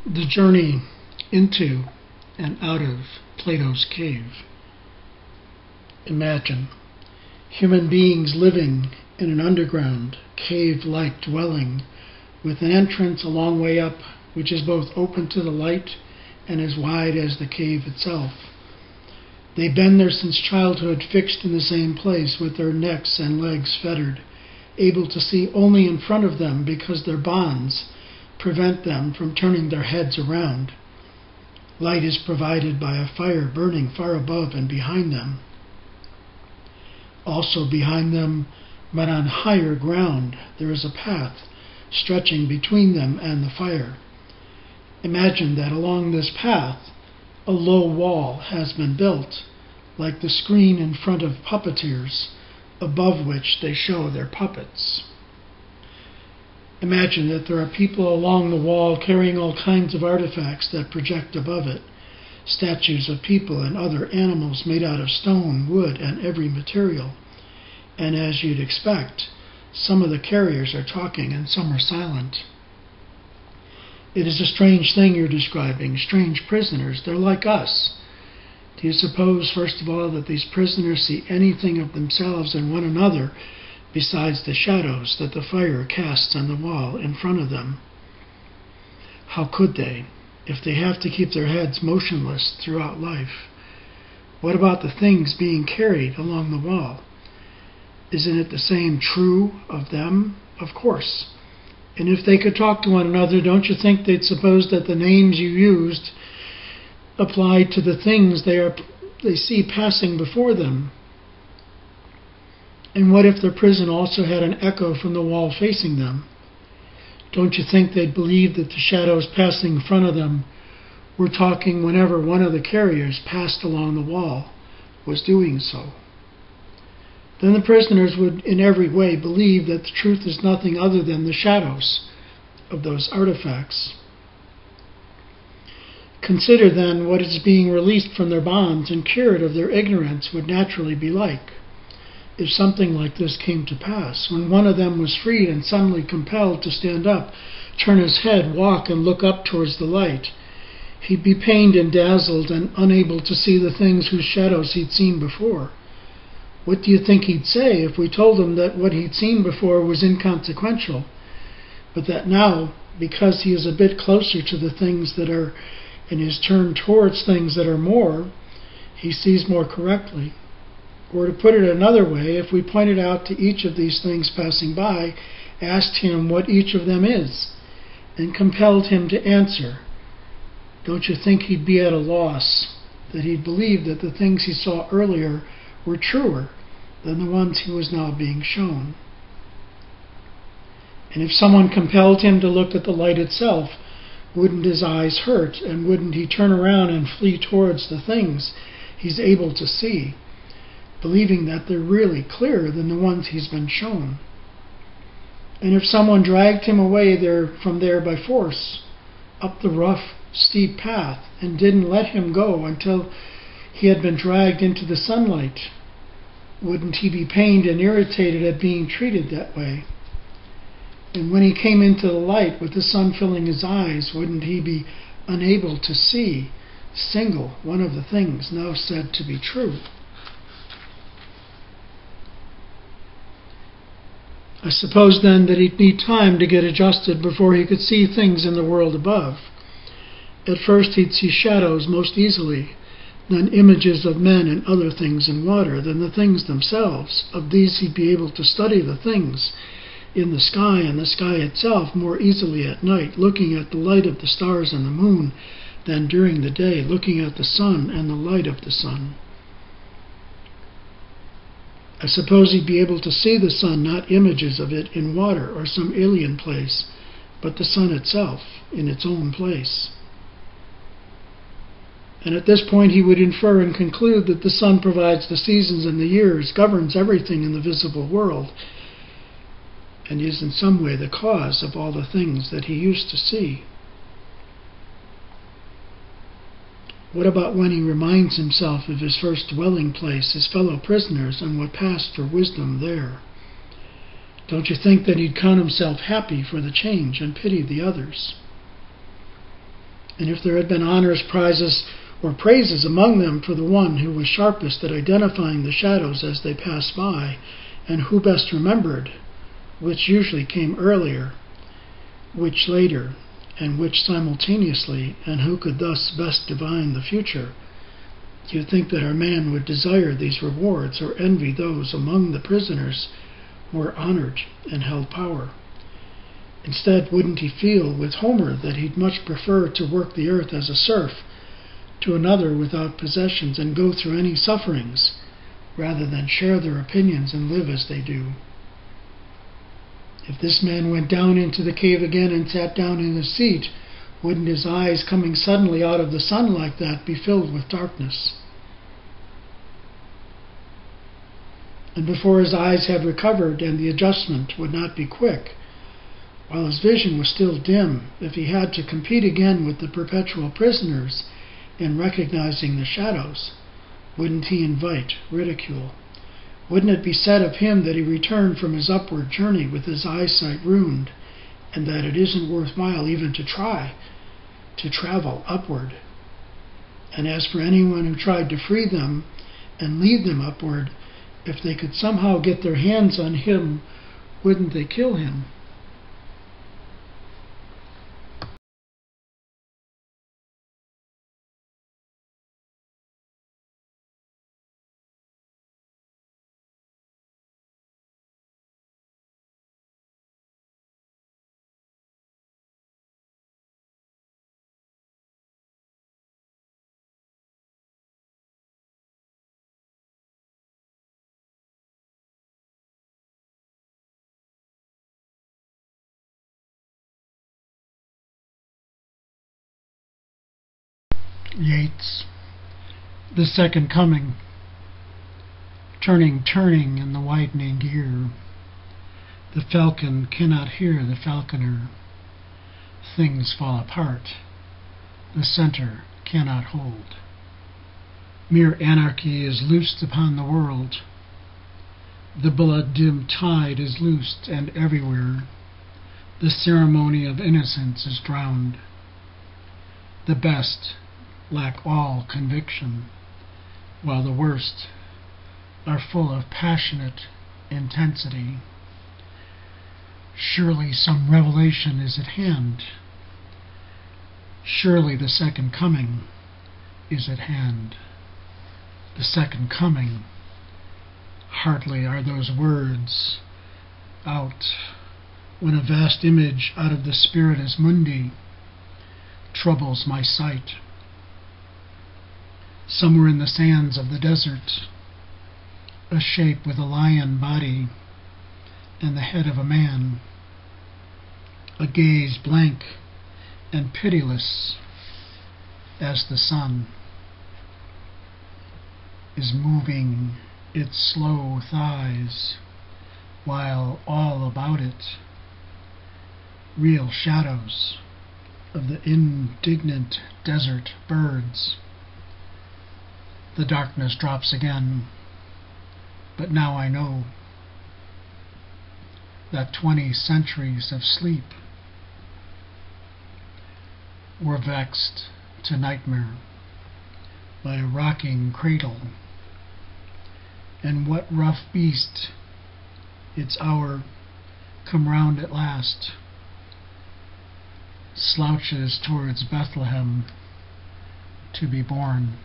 The journey into and out of Plato's cave. Imagine human beings living in an underground, cave-like dwelling with an entrance a long way up, which is both open to the light and as wide as the cave itself. They've been there since childhood, fixed in the same place with their necks and legs fettered, able to see only in front of them because their bonds prevent them from turning their heads around. Light is provided by a fire burning far above and behind them. Also behind them, but on higher ground, there is a path stretching between them and the fire. Imagine that along this path, a low wall has been built, like the screen in front of puppeteers, above which they show their puppets. Imagine that there are people along the wall carrying all kinds of artifacts that project above it, statues of people and other animals made out of stone, wood, and every material. And as you'd expect, some of the carriers are talking and some are silent. It is a strange thing you're describing, strange prisoners. They're like us. Do you suppose, first of all, that these prisoners see anything of themselves and one another besides the shadows that the fire casts on the wall in front of them? How could they, if they have to keep their heads motionless throughout life? What about the things being carried along the wall? Isn't it the same true of them? Of course. And if they could talk to one another, don't you think they'd suppose that the names you used applied to the things they see passing before them? And what if their prison also had an echo from the wall facing them? Don't you think they'd believe that the shadows passing in front of them were talking whenever one of the carriers passed along the wall was doing so? Then the prisoners would in every way believe that the truth is nothing other than the shadows of those artifacts. Consider then what is being released from their bonds and cured of their ignorance would naturally be like, if something like this came to pass, when one of them was freed and suddenly compelled to stand up, turn his head, walk, and look up towards the light. He'd be pained and dazzled and unable to see the things whose shadows he'd seen before. What do you think he'd say if we told him that what he'd seen before was inconsequential, but that now, because he is a bit closer to the things that are, and is turned towards things that are more, he sees more correctly? Or to put it another way, if we pointed out to each of these things passing by, asked him what each of them is, and compelled him to answer, don't you think he'd be at a loss, that he'd believe that the things he saw earlier were truer than the ones he was now being shown? And if someone compelled him to look at the light itself, wouldn't his eyes hurt, and wouldn't he turn around and flee towards the things he's able to see, believing that they're really clearer than the ones he's been shown? And if someone dragged him away from there by force, up the rough, steep path, and didn't let him go until he had been dragged into the sunlight, wouldn't he be pained and irritated at being treated that way? And when he came into the light with the sun filling his eyes, wouldn't he be unable to see single one of the things now said to be true? I suppose then that he'd need time to get adjusted before he could see things in the world above. At first he'd see shadows most easily, then images of men and other things in water, then the things themselves. Of these he'd be able to study the things in the sky and the sky itself more easily at night, looking at the light of the stars and the moon, than during the day, looking at the sun and the light of the sun. I suppose he'd be able to see the sun, not images of it in water or some alien place, but the sun itself in its own place. And at this point he would infer and conclude that the sun provides the seasons and the years, governs everything in the visible world, and is in some way the cause of all the things that he used to see. What about when he reminds himself of his first dwelling place, his fellow prisoners, and what passed for wisdom there? Don't you think that he'd count himself happy for the change and pity the others? And if there had been honors, prizes, or praises among them for the one who was sharpest at identifying the shadows as they passed by, and who best remembered, which usually came earlier, which later, and which simultaneously, and who could thus best divine the future, you'd think that our man would desire these rewards or envy those among the prisoners who were honored and held power. Instead, wouldn't he feel with Homer that he'd much prefer to work the earth as a serf to another without possessions and go through any sufferings, rather than share their opinions and live as they do? If this man went down into the cave again and sat down in his seat, wouldn't his eyes, coming suddenly out of the sun like that, be filled with darkness? And before his eyes had recovered, and the adjustment would not be quick, while his vision was still dim, if he had to compete again with the perpetual prisoners in recognizing the shadows, wouldn't he invite ridicule? Wouldn't it be said of him that he returned from his upward journey with his eyesight ruined, and that it isn't worthwhile even to try to travel upward? And as for anyone who tried to free them and lead them upward, if they could somehow get their hands on him, wouldn't they kill him? Yeats. The second coming. Turning, turning in the widening gear. The falcon cannot hear the falconer. Things fall apart. The center cannot hold. Mere anarchy is loosed upon the world. The blood-dimmed tide is loosed, and everywhere the ceremony of innocence is drowned. The best lack all conviction, while the worst are full of passionate intensity. Surely some revelation is at hand. Surely the second coming is at hand. The second coming. Hardly are those words out when a vast image out of the spiritus mundi troubles my sight. Somewhere in the sands of the desert, a shape with a lion body and the head of a man, a gaze blank and pitiless as the sun, is moving its slow thighs, while all about it real shadows of the indignant desert birds. The darkness drops again, but now I know that 20 centuries of sleep were vexed to nightmare by a rocking cradle, and what rough beast, its hour come round at last, slouches towards Bethlehem to be born.